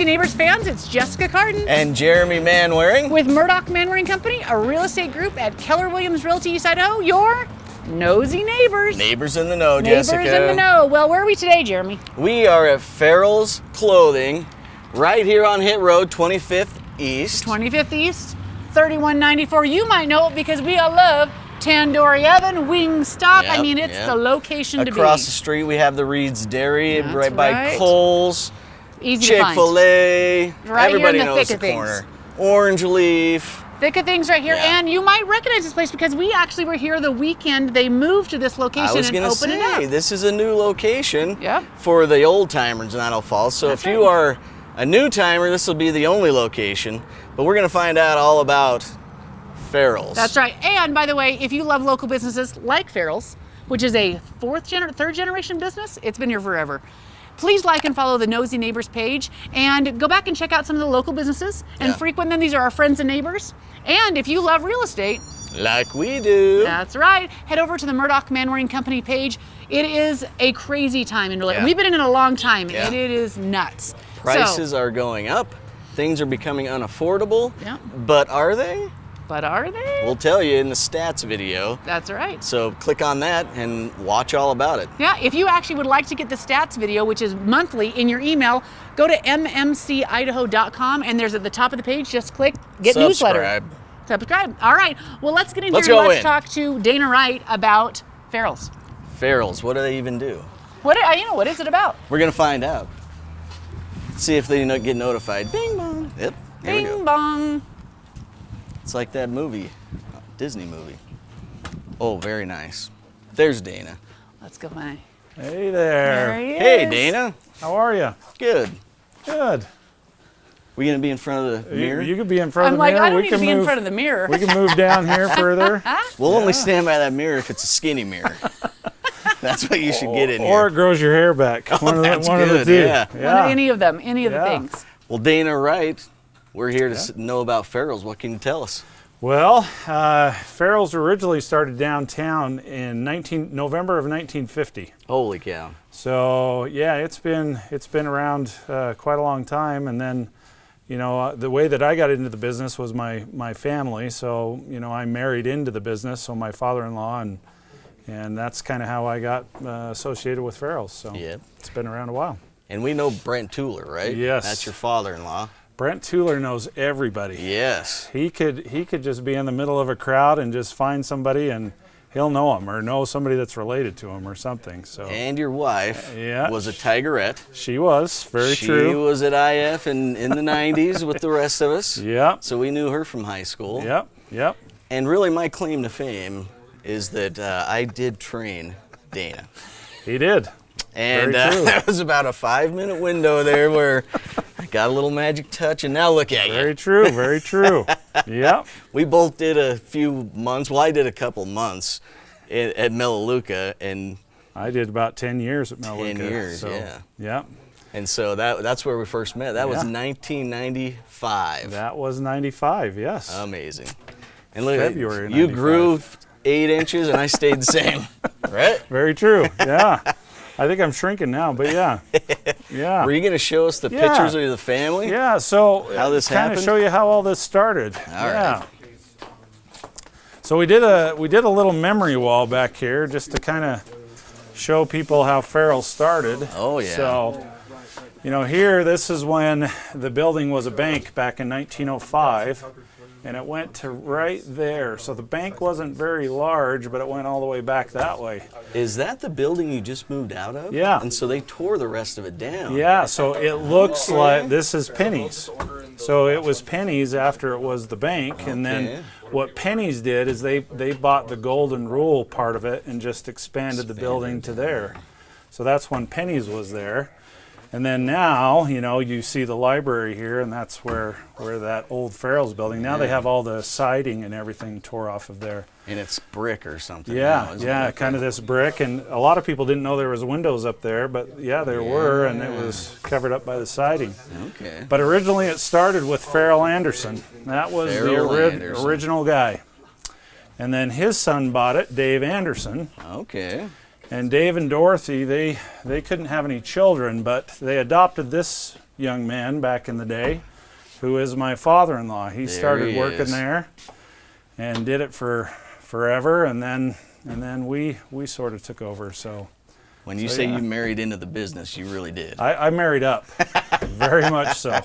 Neighbors fans, it's Jessica Cardon and Jeremy Manwaring with Murdoch Manwaring Company, a real estate group at Keller Williams Realty East Idaho, your nosy neighbors. Neighbors in the know, Jessica. Neighbors in the know. Well, where are we today, Jeremy? We are at Ferrell's Clothing, right here on Hit Road, 25th East. 25th East, 3194. You might know it because we all love Tandoori Oven, Wingstop. Yep, I mean, it's the location to be. Across the street, we have the Reed's Dairy, That's right by Kohl's. Easy to find. Chick-fil-A. Right Everybody here in the knows thick the of corner. things. Orange Leaf. Thick of things right here, and you might recognize this place because we actually were here the weekend they moved to this location and opened it up. This is a new location Yep. for the old timers in Idaho Falls. So if you are a new timer, this will be the only location. But we're going to find out all about Ferrell's. That's right. And by the way, if you love local businesses like Ferrell's, which is a third generation business, it's been here forever. Please like and follow the Nosy Neighbors page and go back and check out some of the local businesses and frequent them. These are our friends and neighbors. And if you love real estate, like we do, that's right, head over to the Murdoch Manwaring Company page. It is a crazy time in real estate. We've been in it a long time and it is nuts. Prices are going up. Things are becoming unaffordable. Yeah. But are they? But are they? We'll tell you in the stats video. That's right. So click on that and watch all about it. Yeah, if you actually would like to get the stats video, which is monthly, in your email, go to mmcidaho.com and there's at the top of the page, just click Get Newsletter. Subscribe. All right, well, let's get in here and let's talk to Dana Wright about Ferrell's. Ferrell's, what do they even do? What is it about? We're going to find out. See if they get notified. Bing bong. Yep. Bing bong. It's like that movie, Disney movie. Oh, very nice. There's Dana. Let's go by. Hey there. There he is. Hey, Dana. How are you? Good. Good. We gonna be in front of the mirror? You could be in front of the mirror. I don't need to be in front of the mirror. We can move down here further. We'll only stand by that mirror if it's a skinny mirror. That's what you should get in here. Or it grows your hair back. Oh, one of the two. Yeah. Any of them, any of the things. Well, Dana Wright, we're here to know about Ferrell's. What can you tell us? Well, Ferrell's originally started downtown in November of 1950. Holy cow! So yeah, it's been around quite a long time. And then, the way that I got into the business was my family. So I married into the business. So my father-in-law and that's kind of how I got associated with Ferrell's. So it's been around a while. And we know Brent Tuller, right? Yes. That's your father-in-law. Brent Tuller knows everybody. Yes. He could just be in the middle of a crowd and just find somebody and he'll know him or know somebody that's related to him or something. So. And your wife was a Tigerette. She was, very true. She was at IF in the 90s with the rest of us. Yep. So we knew her from high school. Yep. And really my claim to fame is that I did train Dana. He did. And that was about a 5-minute window there where I got a little magic touch, and now look at you. Very true, very true. Yep. We both did a few months. Well, I did a couple months at Melaleuca, and I did about 10 years at Melaleuca. 10 years, Yep. And so that's where we first met. That was 1995. That was 95, yes. Amazing. And look, February you grew 8 inches, and I stayed the same, right? Very true, yeah. I think I'm shrinking now, but yeah. Were you going to show us the pictures of the family? Yeah, so how this happened? Kind of show you how all this started. All right. So we did a little memory wall back here just to kind of show people how Ferrell started. Oh yeah. So, here, this is when the building was a bank back in 1905. And it went to right there. So the bank wasn't very large, but it went all the way back that way. Is that the building you just moved out of? Yeah. And so they tore the rest of it down. Yeah, so it looks like this is Penny's. So it was Penny's after it was the bank. And then what Penny's did is they bought the Golden Rule part of it and just expanded the building to there. So that's when Penny's was there. And then now, you see the library here, and that's where that old Ferrell's building. Now they have all the siding and everything tore off of there. And it's brick or something. Yeah, kind of this brick. And a lot of people didn't know there was windows up there, but there were, and it was covered up by the siding. Okay. But originally it started with Ferrell Anderson. That was the original guy. And then his son bought it, Dave Anderson. Okay. And Dave and Dorothy, they couldn't have any children, but they adopted this young man back in the day, who is my father-in-law. He started working there and did it for forever, and then we sort of took over. So when you say you married into the business, you really did. I married up, very much so.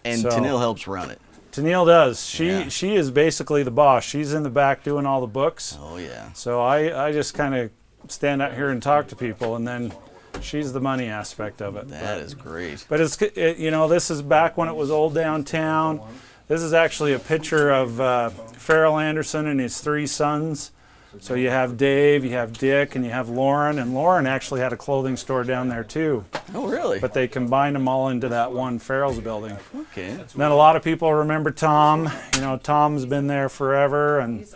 And Tennille helps run it. Tennille does. She is basically the boss. She's in the back doing all the books. Oh yeah. So I just kind of stand out here and talk to people, and then she's the money aspect of it. That is great. But you know, this is back when it was old downtown. This is actually a picture of Ferrell Anderson and his 3 sons. So you have Dave, you have Dick, and you have Lauren. And Lauren actually had a clothing store down there too. Oh, really? But they combined them all into that one Ferrell's building. Okay. And then a lot of people remember Tom. You know, Tom's been there forever. And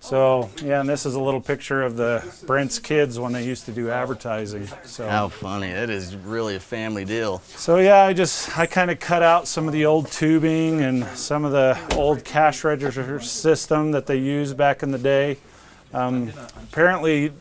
so, yeah, and this is a little picture of the Brent's kids when they used to do advertising. So how funny. That is really a family deal. So yeah, I kind of cut out some of the old tubing and some of the old cash register system that they used back in the day. Apparently,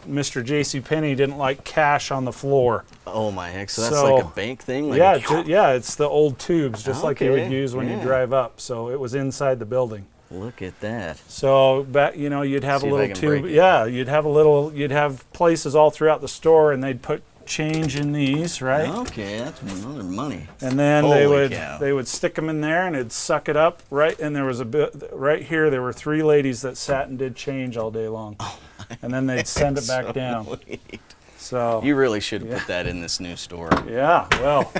Mr. J.C. Penney didn't like cash on the floor. Oh my heck! So that's like a bank thing. Like yeah, it's the old tubes, just like you would use when you drive up. So it was inside the building. Look at that. So you know, you'd have a little tube. Yeah, you'd have places all throughout the store, and they'd put change in these, right? Okay, that's another money. And then they would stick them in there, and it'd suck it up, right? And there was a bit right here. There were 3 ladies that sat and did change all day long, and then they'd send it back down. Sweet. So you really should have put that in this new store. Yeah, well,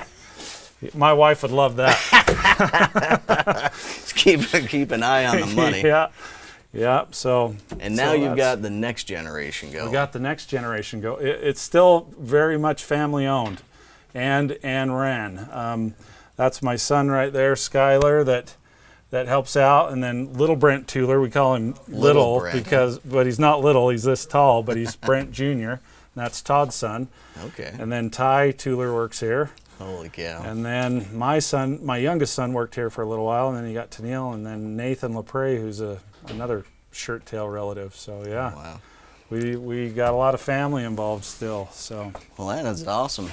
my wife would love that. keep an eye on the money. Yeah. So. And now you've got the next generation going. We got the next generation go. It's still very much family owned, and ran. That's my son right there, Skylar, that helps out, and then little Brent Tueller. We call him little but he's not little. He's this tall, but he's Brent Jr. That's Todd's son. Okay. And then Ty Tueller works here. Holy cow. And then my youngest son worked here for a little while, and then you got Tennille, and then Nathan LaPre, who's another shirt tail relative. So yeah. Oh, wow. We got a lot of family involved still. So. Well, that is awesome.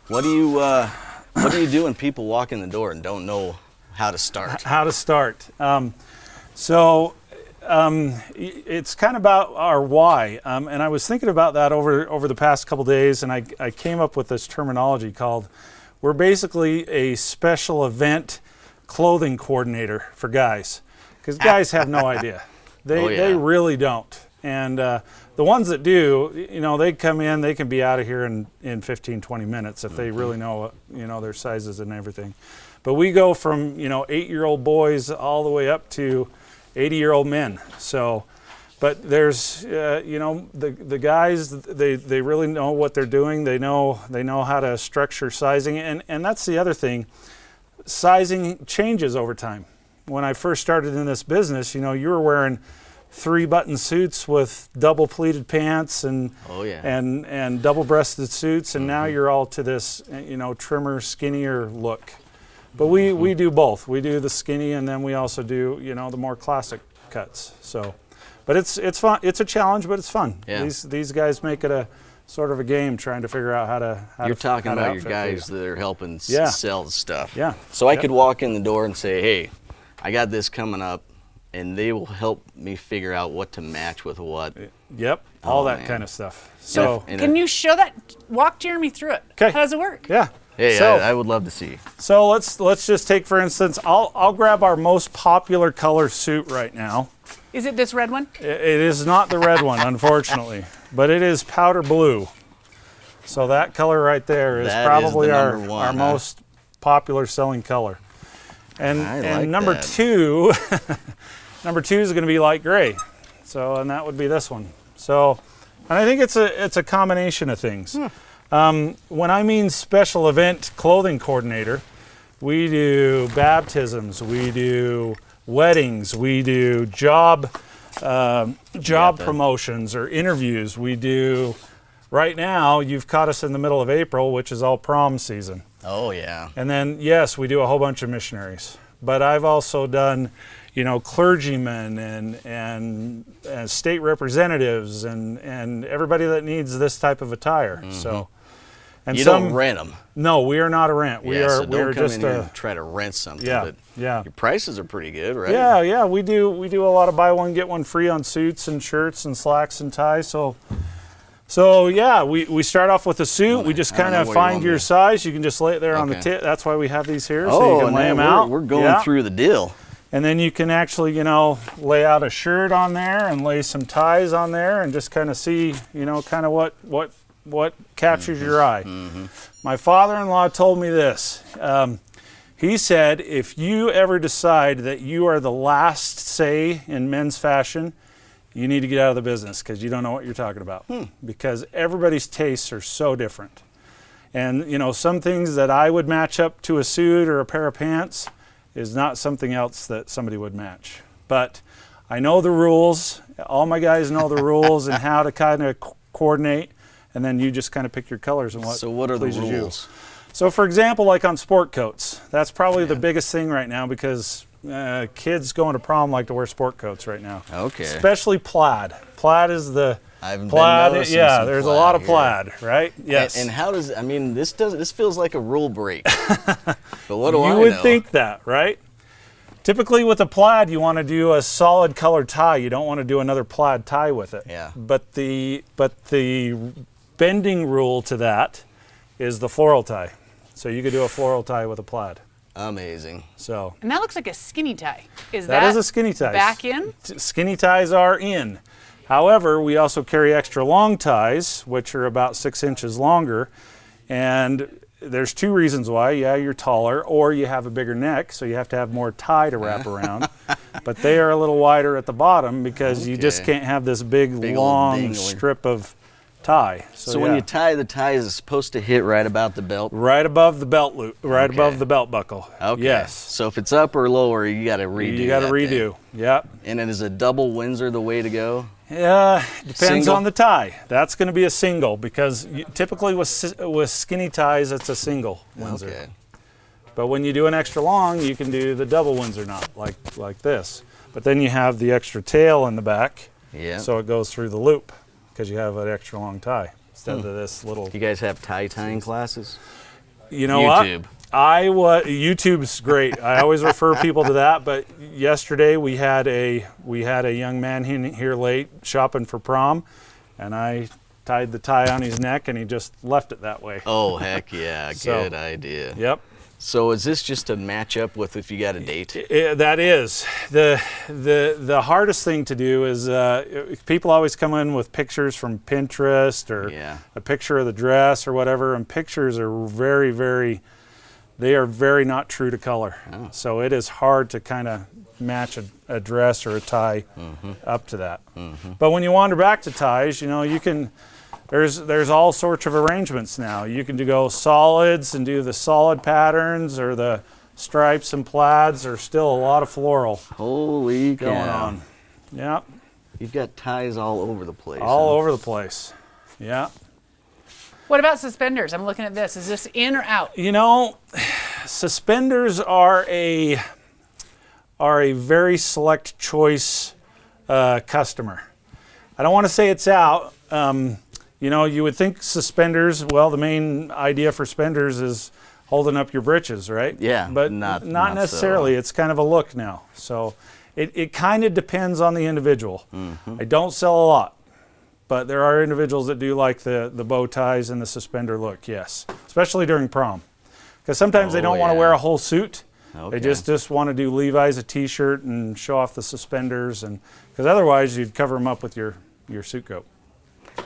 What do you do when people walk in the door and don't know how to start? How to start. It's kind of about our why, and I was thinking about that over the past couple days, and I came up with this terminology called, we're basically a special event clothing coordinator for guys, because guys have no idea. They really don't. And the ones that do, you know, they come in, they can be out of here in 15, 20 minutes if they really know, you know, their sizes and everything. But we go from, you know, 8-year-old boys all the way up to 80-year-old men. So, but there's, you know, the guys, they really know what they're doing. They know how to structure sizing, and that's the other thing. Sizing changes over time. When I first started in this business, you know, you were wearing 3-button suits with double pleated pants and and double-breasted suits, and now you're all to this, you know, trimmer, skinnier look. But we do both. We do the skinny, and then we also do, you know, the more classic cuts. So, but it's fun. It's a challenge, but it's fun. Yeah. These guys make it a sort of a game, trying to figure out how to. You're talking about your guys that are helping sell the stuff. Yeah. So I could walk in the door and say, "Hey, I got this coming up," and they will help me figure out what to match with what. Yep. All that kind of stuff. So can you show that? Walk Jeremy through it. Okay. How does it work? Yeah. Hey, I would love to see. So let's just take, for instance, I'll grab our most popular color suit right now. Is it this red one? It is not the red one, unfortunately, but it is powder blue. So that color right there is probably our most popular selling color. And number two, number 2 is going to be light gray. So, and that would be this one. So, and I think it's a combination of things. When I mean special event clothing coordinator, we do baptisms, we do weddings, we do job promotions or interviews. We do, right now, you've caught us in the middle of April, which is all prom season. Oh, yeah. And then, yes, we do a whole bunch of missionaries. But I've also done, you know, clergymen and state representatives and everybody that needs this type of attire. So, And you don't rent them. No, we are not a rent. We so are don't come just in here and try to rent something. Yeah, But yeah. your prices are pretty good, right? Yeah, we do a lot of buy one get one free on suits and shirts and slacks and ties. So yeah, we start off with a suit. We just kind of find your size. You can just lay it there on the tip. That's why we have these here, so you can lay them out. We're going through the deal. And then you can actually, lay out a shirt on there and lay some ties on there and just kind of see, kind of what captures your eye. My father-in-law told me this. He said, if you ever decide that you are the last say in men's fashion, you need to get out of the business because you don't know what you're talking about. Because everybody's tastes are so different. And, some things that I would match up to a suit or a pair of pants is not something else that somebody would match. But I know the rules. All my guys know the rules and how to kind of coordinate, and then you just kind of pick your colors and what So what are the pleases rules? you. So for example, like on sport coats, that's probably the biggest thing right now because kids going to prom like to wear sport coats right now. Okay. Especially plaid. Plaid is the I've plaid. been noticing Yeah, some there's a plaid lot of here. plaid, right? Yes. And how does, this feels like a rule break. But what do I know? You would think that, right? Typically with a plaid, you want to do a solid colored tie. You don't want to do another plaid tie with it. Yeah. But the bending rule to that is the floral tie. So you could do a floral tie with a plaid. Amazing. So. And that looks like a skinny tie. That is a skinny tie. Back in? Skinny ties are in. However, we also carry extra long ties, which are about 6 inches longer. And there's two reasons why. Yeah, you're taller, or you have a bigger neck, so you have to have more tie to wrap around. But they are a little wider at the bottom because you just can't have this big long strip of tie. So when you tie the tie, is it supposed to hit right about the belt? Right above the belt loop, right above the belt buckle. Okay. Yes. So if it's up or lower, you got to redo. You got to redo. Yep. And then is a double Windsor the way to go? Yeah, depends Single? on the tie. That's going to be a single because typically with skinny ties, it's a single Windsor. Okay. But when you do an extra long, you can do the double Windsor knot like this. But then you have the extra tail in the back, so it goes through the loop because you have an extra long tie instead of this little. You guys have tie tying classes? You know YouTube. what? YouTube's great. I always refer people to that. But yesterday we had a young man here late shopping for prom, and I tied the tie on his neck, and he just left it that way. Oh heck yeah! Good idea. Yep. So is this just a match up with if you got a date? That is the hardest thing to do is people always come in with pictures from Pinterest or a picture of the dress or whatever, and pictures are very not true to color. So it is hard to kind of match a dress or a tie up to that. But when you wander back to ties, you can. There's all sorts of arrangements now. You can go solids and do the solid patterns, or the stripes and plaids. There's still a lot of floral. Holy cow. Going on. Yeah. You've got ties all over the place. All over the place. Yeah. What about suspenders? I'm looking at this. Is this in or out? Suspenders are a very select choice customer. I don't want to say it's out. You would think suspenders, the main idea for suspenders is holding up your britches, right? Yeah. But not necessarily. So. It's kind of a look now. So it kind of depends on the individual. I don't sell a lot, but there are individuals that do like the bow ties and the suspender look, yes. Especially during prom. Because sometimes they don't want to wear a whole suit. Okay. They just want to do Levi's, a t-shirt, and show off the suspenders. Because otherwise you'd cover them up with your suit coat.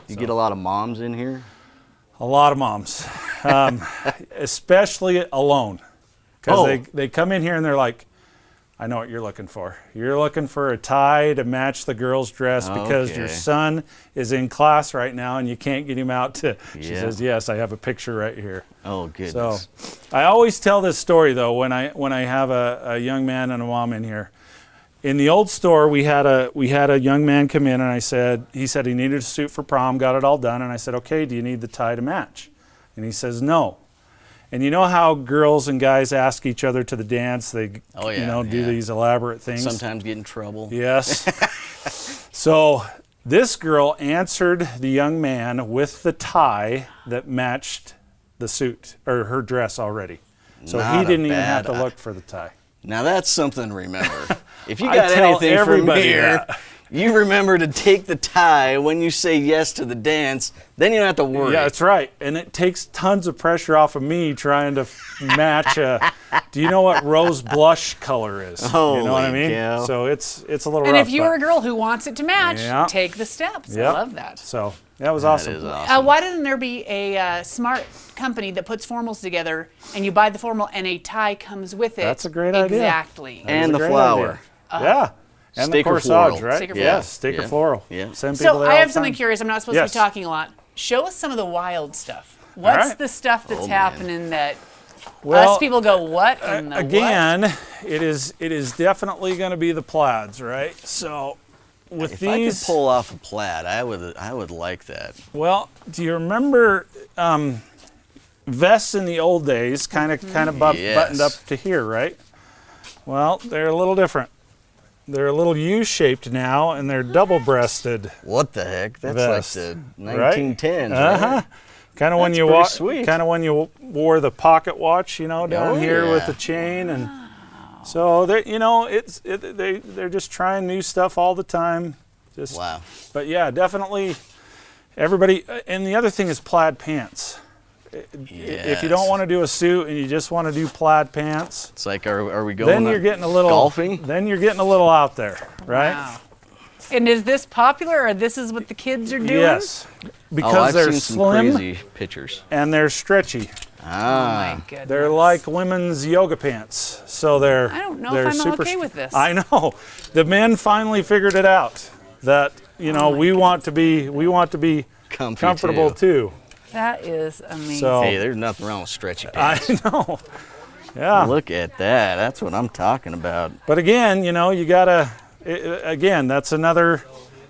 You get a lot of moms in here? A lot of moms, especially alone. Because they come in here and they're like, I know what you're looking for. You're looking for a tie to match the girl's dress because your son is in class right now and you can't get him out to. She says, yes, I have a picture right here. Oh, goodness. So I always tell this story, though, when I have a young man and a mom in here. In the old store, we had a young man come in, and he said he needed a suit for prom, got it all done, and I said, okay, do you need the tie to match? And he says, no. And you know how girls and guys ask each other to the dance? They do these elaborate things. Sometimes get in trouble. Yes. So this girl answered the young man with the tie that matched the suit or her dress already. So Not he didn't a even have bad to look for the tie. Now that's something to remember. If you I got tell anything from everybody here, that. you remember to take the tie when you say yes to the dance. Then you don't have to worry. Yeah, that's right. And it takes tons of pressure off of me trying to match a. Do you know what rose blush color is? You know what I Holy mean? cow. So it's a little And rough. if you're a girl who wants it to match, Yeah. take the steps. Yep. I love that. So that was That awesome. is awesome. Why doesn't there be a smart company that puts formals together and you buy the formal and a tie comes with it? That's a great idea. Exactly. And That's the a great flower. idea. Yeah. And the Stick or corsage, floral. right? Stick or Yeah, floral. stick or Yeah. floral. Yeah. Send people So there I all have the something time. curious. I'm not supposed Yes. to be talking a lot. Show us some of the wild stuff. What's right. the stuff that's Oh, man. happening that Well, us people go, what in the again, it is definitely going to be the plaids, right? So with If I could these, pull off a plaid, I would like that. well, do you remember vests in the old days, kind of Yes. buttoned up to here, right? Well, they're a little different. They're a little U-shaped now, and they're double-breasted. What the heck? That's Vest, like the right? 1910s, Uh-huh. right? Kind of when That's you pretty walk, sweet. kind of when you wore the pocket watch, you know, down Oh, here with yeah. the chain, and so they, you know, they're just trying new stuff all the time. Just, Wow. But yeah, definitely, everybody. And the other thing is plaid pants. If you don't Yes. want to do a suit and you just want to do plaid pants, It's like, are we going? then you're getting a little golfing? Then you're getting a little out there, right? Wow. And is this popular, or this is what the kids are doing? Yes, because Oh, I've they're seen some slim crazy pictures. and they're stretchy. Oh my goodness. They're like women's yoga pants, so they're. I don't know they're if I'm super okay with this. I know, the men finally figured it out that we want to be Comfy comfortable too. That is amazing. So Hey, there's nothing wrong with stretchy I pants. know, yeah. Look at that. That's what I'm talking about. But again, you gotta. Again, that's another.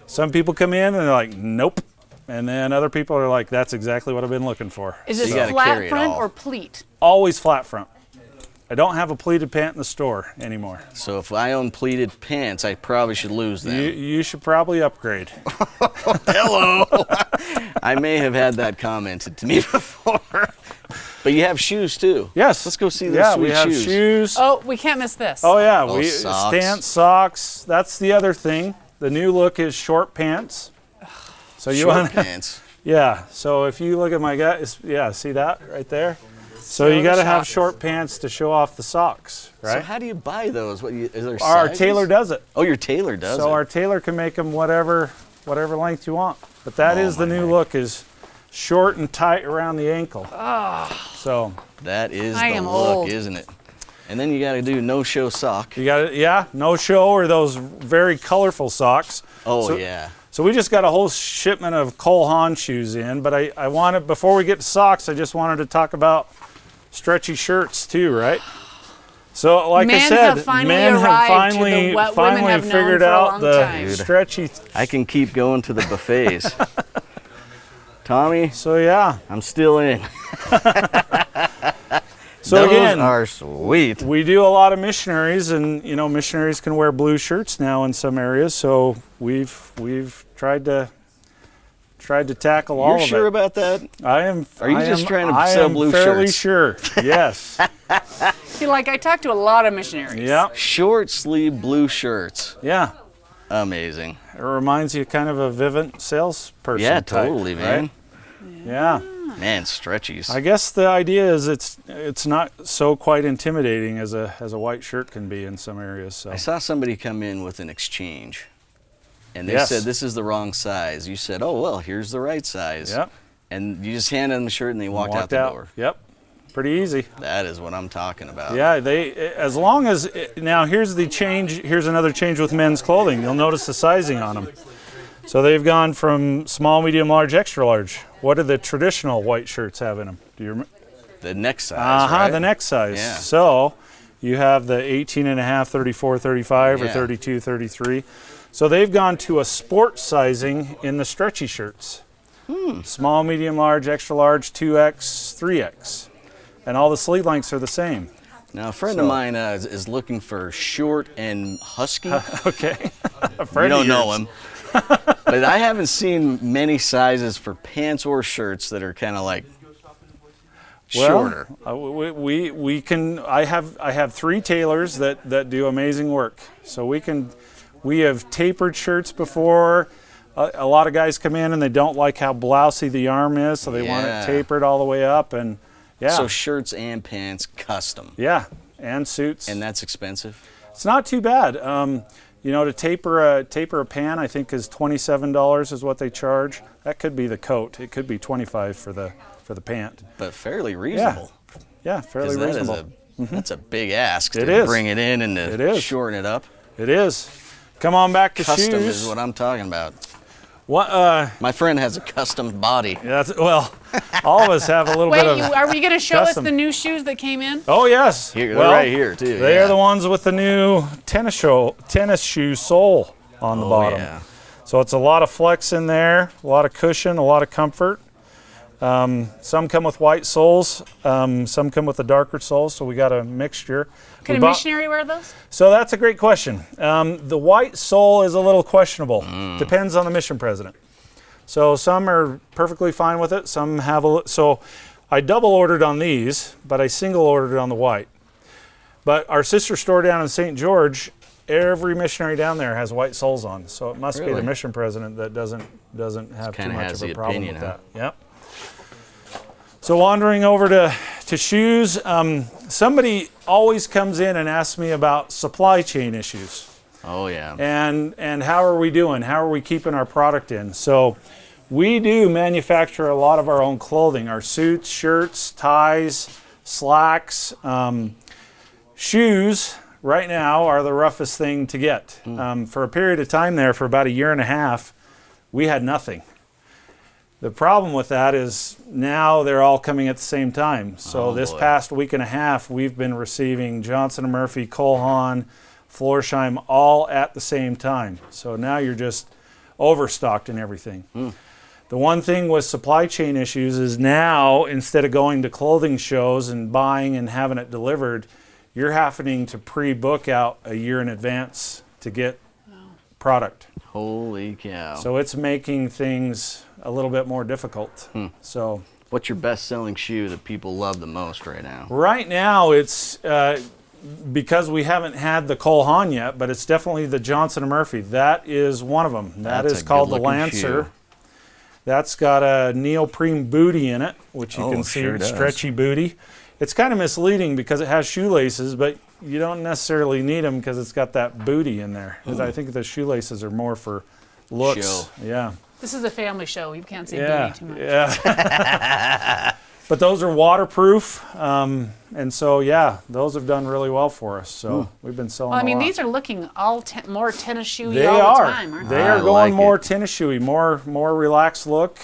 Some people come in and they're like, nope, and then other people are like, that's exactly what I've been looking for. is So this you gotta flat carry it front all. or pleat? Always flat front. I don't have a pleated pant in the store anymore. So if I own pleated pants, I probably should lose them. You should probably upgrade. Hello. I may have had that commented to me before. But you have shoes too. Yes. Let's go see those Yeah, sweet we have shoes. shoes. Oh, we can't miss this. Oh yeah, Oh, we socks. stance socks. That's the other thing. The new look is short pants. So you Short want pants. yeah. So if you look at my guys, yeah, see that right there. So you the got to have socks. short pants to show off the socks, So right? how do you buy those? Is there Our sizes? tailor does it. Oh, your tailor does So it. our tailor can make them whatever length you want. But that is the new look is short and tight around the ankle. So That is I the am look, old. isn't it? And then you got to do no-show sock. you got it. No show or those very colorful socks. Oh, So- yeah. So we just got a whole shipment of Cole Haan shoes in, but I wanted, before we get to socks, I just wanted to talk about stretchy shirts too, right? So like Men I said, have finally men have arrived to finally, the what women finally have known figured for a out long the time. Dude. stretchy. I can keep going to the buffets. Tommy, So yeah. I'm still in. So Those again, are sweet. we do a lot of missionaries, and missionaries can wear blue shirts now in some areas. So we've tried to tackle all You're of sure it. about that? I am. Are you I just am- trying to I sell am blue fairly shirts? sure. Yes. See, like I talked to a lot of missionaries. Yeah. Short sleeve blue shirts. Yeah. Amazing. It reminds you kind of a Vivint salesperson. Yeah, type, totally, man. right? Yeah. Man, stretchies. I guess the idea is it's not so quite intimidating as a white shirt can be in some areas. So I saw somebody come in with an exchange, and they Yes. said, this is the wrong size. You said, oh, well, here's the right size. Yep. And you just handed them the shirt, and they walked out the door. Yep. Pretty easy. That is what I'm talking about. Yeah, as long as now here's the change. Here's another change with men's clothing. You'll notice the sizing on them. So they've gone from small, medium, large, extra large. What do the traditional white shirts have in them? Do you remember? The neck size, right? The neck size. Yeah. So you have the 18 and a half, 34, 35, or Yeah. 32, 33. So they've gone to a sport sizing in the stretchy shirts. Small, medium, large, extra large, 2X, 3X. And all the sleeve lengths are the same. Now, a friend of mine is looking for short and husky. Okay. You don't know him. But I haven't seen many sizes for pants or shirts that are kind of like, shorter? We can. I have 3 tailors that do amazing work. So we have tapered shirts before. A lot of guys come in and they don't like how blousy the arm is, so they want it tapered all the way up, and So shirts and pants custom. Yeah, and suits. And that's expensive? It's not too bad. You know, to taper a pan, I think is $27 is what they charge. That could be the coat. It could be $25 for the pant. But fairly reasonable. Yeah, fairly reasonable. That's a big ask to It is. bring it in and to shorten it up. It is. Come on back to Custom shoes. is what I'm talking about. What? My friend has a custom body. Well, all of us have a little bit of. Are we going to show custom. us the new shoes that came in? Oh yes. They're right here too. They are the ones with the new tennis shoe sole on the bottom. Yeah. So it's a lot of flex in there, a lot of cushion, a lot of comfort. Some come with white soles, some come with a darker sole, so we got a mixture. Can a missionary wear those? So that's a great question. The white sole is a little questionable. Depends on the mission president. So some are perfectly fine with it. Some have so I double ordered on these, but I single ordered on the white. But our sister store down in St. George, every missionary down there has white soles on. So it must be the mission president that doesn't have too much of a problem with that. Yep. So wandering over to shoes, somebody always comes in and asks me about supply chain issues. Oh yeah. And how are we doing? How are we keeping our product in? So we do manufacture a lot of our own clothing, our suits, shirts, ties, slacks. Shoes right now are the roughest thing to get. For a period of time there, for about 1.5 years, we had nothing. The problem with that is now they're all coming at the same time. So this past 1.5 weeks, we've been receiving Johnson & Murphy, Cole Haan, Florsheim all at the same time. So now you're just overstocked in everything. The one thing with supply chain issues is now, instead of going to clothing shows and buying and having it delivered, you're having to pre-book out 1 year in advance to get product. Holy cow. So it's making things a little bit more difficult. So, what's your best-selling shoe that people love the most right now? Right now, it's because we haven't had the Cole Haan yet, but it's definitely the Johnson & Murphy. That is one of them. That is called the Lancer. Shoe. That's got a neoprene booty in it, which you can see, stretchy booty. It's kind of misleading because it has shoelaces, but you don't necessarily need them because it's got that booty in there. I think the shoelaces are more for looks. Show. Yeah. This is a family show. You can't say booty too much. Yeah. But those are waterproof, and so those have done really well for us. So we've been selling. Well, I mean, a lot. these are looking all more tennis shoey They all are. the time, aren't They they? are going like more it. tennis shoey, more relaxed look.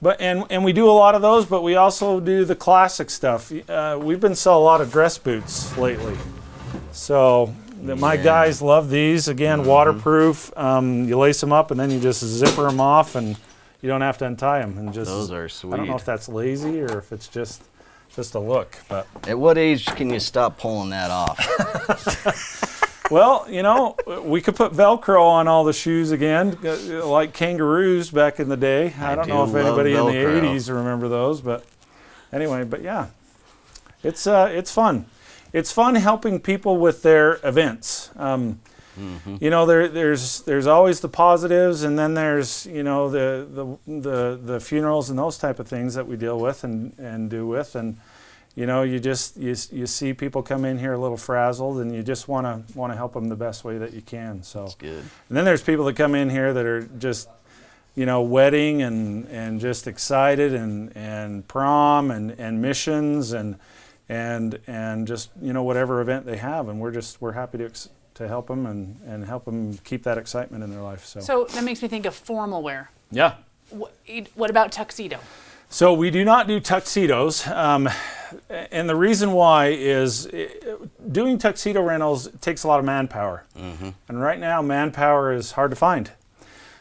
But and we do a lot of those, but we also do the classic stuff. We've been selling a lot of dress boots lately. So my guys love these. Again, waterproof. You lace them up and then you just zipper them off, and you don't have to untie them. And just Those are sweet. I don't know if that's lazy or if it's just a look. But At what age can you stop pulling that off? well, you know, we could put Velcro on all the shoes again, like kangaroos back in the day. I don't know if anybody in the Velcro. 80s remember those, but anyway, but yeah, it's fun. It's fun helping people with their events. You know, there's always the positives, and then there's, you know, the funerals and those type of things that we deal with and do with, and you know, you see people come in here a little frazzled, and you just want to help them the best way that you can. So That's good. And then there's people that come in here that are just, you know, wedding and just excited, and prom and missions and just, you know, whatever event they have, and we're happy to help them and help them keep that excitement in their life. So that makes me think of formal wear. Yeah. What about tuxedo? So we do not do tuxedos, and the reason why is doing tuxedo rentals takes a lot of manpower, and right now manpower is hard to find.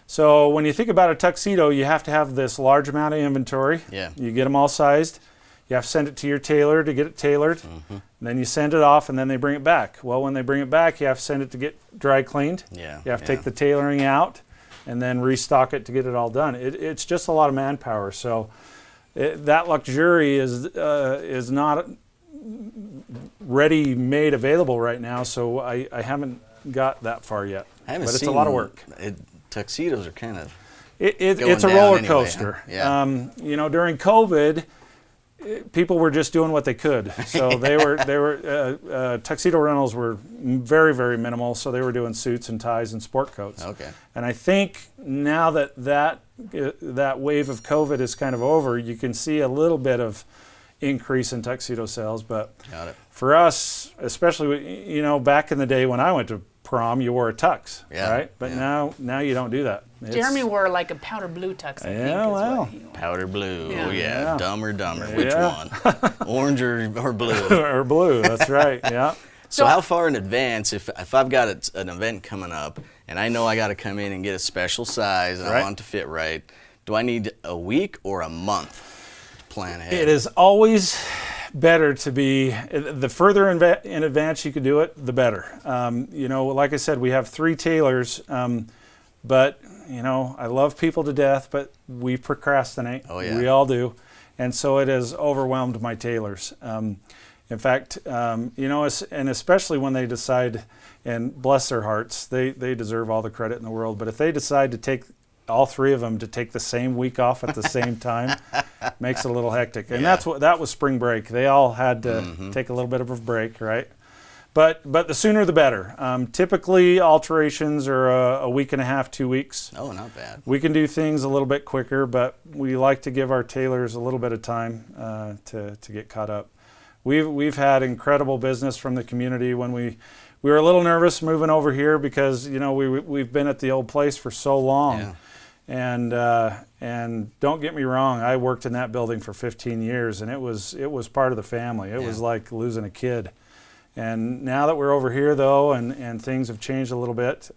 So when you think about a tuxedo, you have to have this large amount of inventory. Yeah. You get them all sized. You have to send it to your tailor to get it tailored. And then you send it off, and then they bring it back. Well, when they bring it back, you have to send it to get dry cleaned. Yeah. You have to take the tailoring out and then restock it to get it all done. It's just a lot of manpower. So that luxury is not ready-made available right now, so I haven't got that far yet. I haven't but seen it's a lot of work. Tuxedos are kind of it's a down roller anyway, coaster. huh? Yeah. You know, during COVID, people were just doing what they could. So they were tuxedo rentals were very, very minimal. So they were doing suits and ties and sport coats. Okay. And I think now that wave of COVID is kind of over, you can see a little bit of increase in tuxedo sales. But Got it. for us, especially, you know, back in the day when I went to prom, you wore a tux, Yeah, right? But yeah. now you don't do that. Jeremy wore like a powder blue tux, I think. Yeah, is well. what he wore. Powder blue. Yeah. Oh yeah. Yeah. Dumb or dumber. Which Yeah. one? Orange or blue? or blue, that's right, yeah. So how far in advance, if I've got an event coming up and I know I got to come in and get a special size and I Right. want it to fit right, do I need a week or a month to plan ahead? It is always better to be, the further in advance you can do it, the better. You know, like I said, we have 3 tailors, but, you know, I love people to death, but we procrastinate. Oh, yeah. We all do. And so it has overwhelmed my tailors. In fact, you know, and especially when they decide, and bless their hearts, they deserve all the credit in the world, but if they decide to take all 3 of them to take the same week off at the same time, makes it a little hectic. And Yeah. that was spring break. They all had to take a little bit of a break, right? But the sooner the better. Typically, alterations are a week and a half, 2 weeks. Oh, not bad. We can do things a little bit quicker, but we like to give our tailors a little bit of time to get caught up. We've had incredible business from the community. When we were a little nervous moving over here because, you know, we've been at the old place for so long. Yeah. And don't get me wrong, I worked in that building for 15 years, and it was part of the family. It was like losing a kid. And now that we're over here, though, and things have changed a little bit,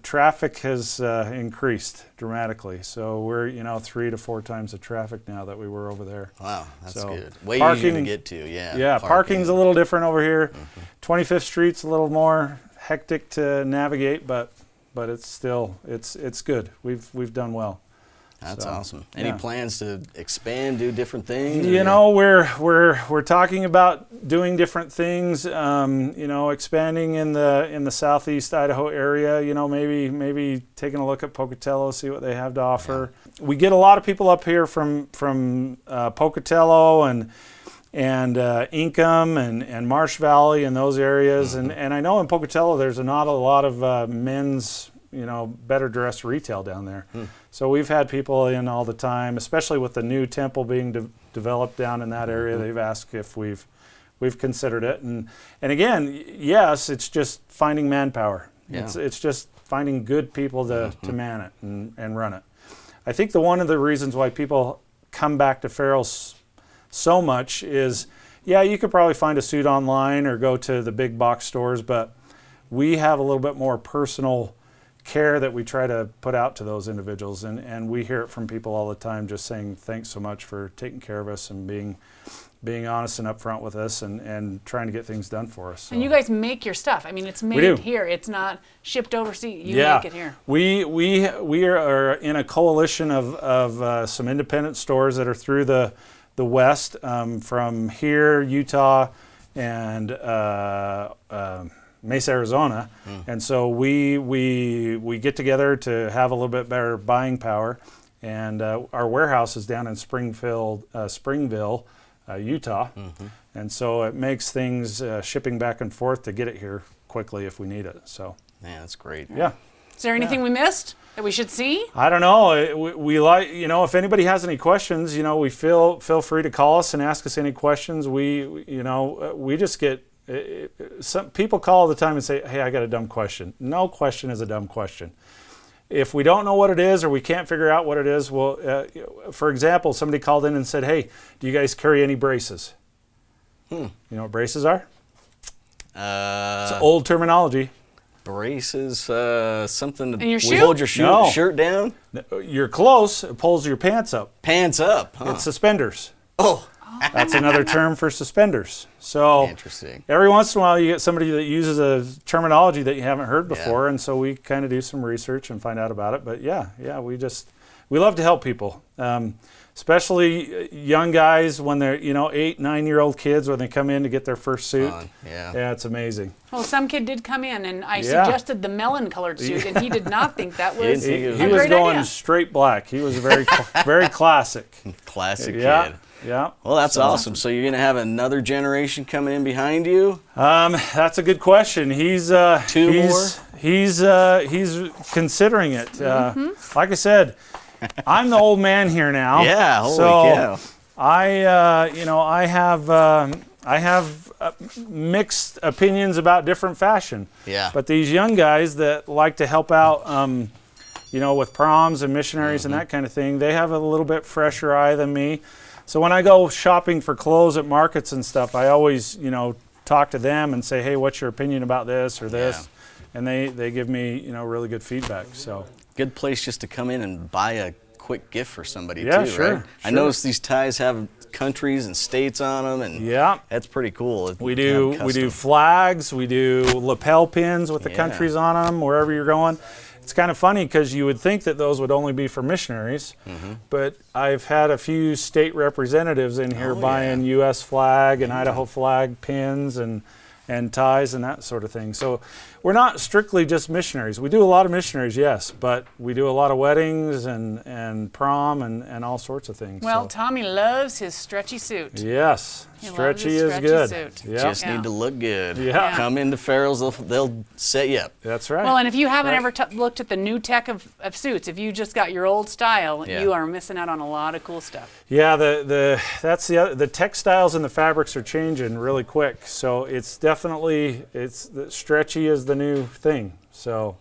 traffic has increased dramatically. So we're, you know, 3 to 4 times the traffic now that we were over there. Wow, that's So good. Way parking- easier to get to, yeah. Yeah, parking's a little different over here. 25th Street's a little more hectic to navigate, but it's still it's good. We've done well. That's So, awesome. Any yeah. plans to expand, do different things? You know, we're talking about doing different things. You know, expanding in the southeast Idaho area. You know, maybe taking a look at Pocatello, see what they have to offer. Yeah. We get a lot of people up here from Pocatello and Inkom and Marsh Valley and those areas. And I know in Pocatello there's not a lot of men's, you know, better dressed retail down there. So we've had people in all the time, especially with the new temple being developed down in that area. They've asked if we've considered it. And again, yes, it's just finding manpower. Yeah. It's just finding good people to man it and run it. I think one of the reasons why people come back to Ferrell's so much is, yeah, you could probably find a suit online or go to the big box stores, but we have a little bit more personal care that we try to put out to those individuals, and we hear it from people all the time, just saying thanks so much for taking care of us and being honest and upfront with us and trying to get things done for us. So. And you guys make your stuff. I mean, it's made here. It's not shipped overseas. You make it here. We are in a coalition of some independent stores that are through the West, from here, Utah, and Mesa, Arizona, and so we get together to have a little bit better buying power, and our warehouse is down in Springville, Utah, and so it makes things shipping back and forth to get it here quickly if we need it. So, man, that's great. Yeah. Is there anything we missed that we should see? I don't know. We like, you know, if anybody has any questions, you know, we feel free to call us and ask us any questions. We just get. Some people call all the time and say, hey, I got a dumb question. No question is a dumb question. If we don't know what it is or we can't figure out what it is, well, for example, somebody called in and said, hey, do you guys carry any braces? You know what braces are? It's old terminology. Braces, something In your we shoe? hold your No. shirt down? You're close. It pulls your pants up. Pants up, huh? It's suspenders. Oh, That's another term for suspenders. So interesting. every once in a while you get somebody that uses a terminology that you haven't heard before, and so we kind of do some research and find out about it. But yeah, we love to help people. Especially young guys when they're 8, 9-year-old kids when they come in to get their first suit. Yeah, it's amazing. Well, some kid did come in, and I suggested the melon-colored suit, and he did not think that was he was going straight black. He was very classic. Classic Yeah. kid. Yeah. Well, that's awesome. So you're going to have another generation coming in behind you? That's a good question. He's He's considering it. Like I said, I'm the old man here now. Yeah, holy cow. I have mixed opinions about different fashion. Yeah. But these young guys that like to help out, with proms and missionaries and that kind of thing, they have a little bit fresher eye than me. So when I go shopping for clothes at markets and stuff, I always, talk to them and say, hey, what's your opinion about this or this? Yeah. And they give me, really good feedback. So good place just to come in and buy a quick gift for somebody too, sure, right? Sure. I noticed these ties have countries and states on them, and that's pretty cool. We do flags, we do lapel pins with the countries on them wherever you're going. It's kind of funny because you would think that those would only be for missionaries, but I've had a few state representatives in here buying U.S. flag and Idaho flag pins and ties and that sort of thing. So we're not strictly just missionaries. We do a lot of missionaries, yes, but we do a lot of weddings and prom and all sorts of things. Well, Tommy loves his stretchy suit. Yes, stretchy is good. Yep. Just need to look good. Yeah. Come into Ferrell's, they'll set you up. That's right. Well, and if you haven't ever looked at the new tech of suits, if you just got your old style, you are missing out on a lot of cool stuff. Yeah, the textiles and the fabrics are changing really quick. So it's definitely stretchy is the new thing. So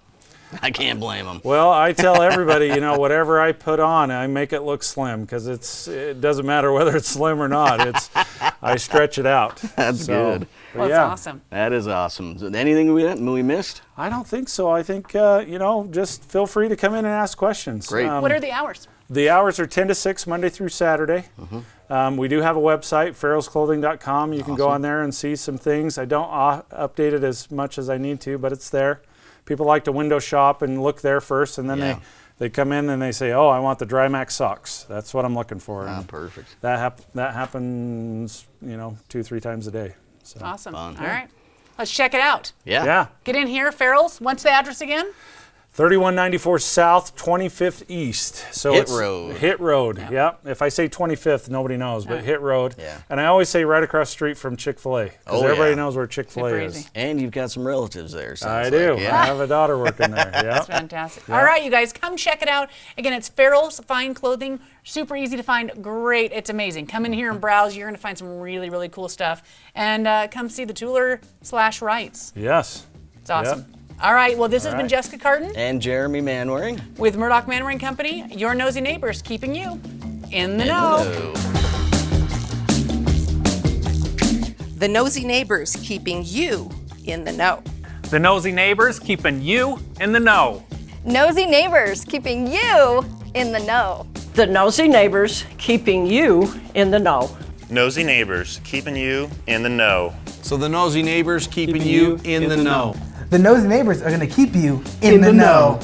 I can't blame them. Well, I tell everybody, whatever I put on, I make it look slim because it doesn't matter whether it's slim or not. I stretch it out. That's good. Well, that's awesome. That is awesome. Anything we missed? I don't think so. I think, just feel free to come in and ask questions. Great. What are the hours? The hours are 10 to 6, Monday through Saturday. We do have a website, ferrellsclothing.com. You can go on there and see some things. I don't update it as much as I need to, but it's there. People like to window shop and look there first, and then they come in and they say, oh, I want the dry max socks. That's what I'm looking for. Perfect. That happens, 2-3 times a day. So. Awesome. All right. Let's check it out. Yeah. Get in here, Ferrell's. What's the address again? 3194 South, 25th East. So Hit Road. Yep. If I say 25th, nobody knows, but Hit Road. Yeah. And I always say right across the street from Chick-fil-A because everybody knows where Chick-fil-A is. And you've got some relatives there. I do. I have a daughter working there. Yep. That's fantastic. Yep. All right, you guys, come check it out. Again, it's Ferrell's Fine Clothing. Super easy to find. Great. It's amazing. Come in here and browse. You're going to find some really, really cool stuff. And come see the Tooler/Wrights. Yes. It's awesome. Yep. All right, well, this has been Jessica Cardon. And Jeremy Manwaring. With Murdoch Manwaring Company, your nosy neighbors, keeping you in the know. The Nosy Neighbors, keeping you in the know. The Nosy Neighbors, keeping you in the know. Nosy Neighbors, keeping you in the know. The Nosy Neighbors, keeping you in the know. Nosy Neighbors, keeping you in the know. So the Nosy Neighbors, keeping you in the know. The Nosy Neighbors are going to keep you in the know.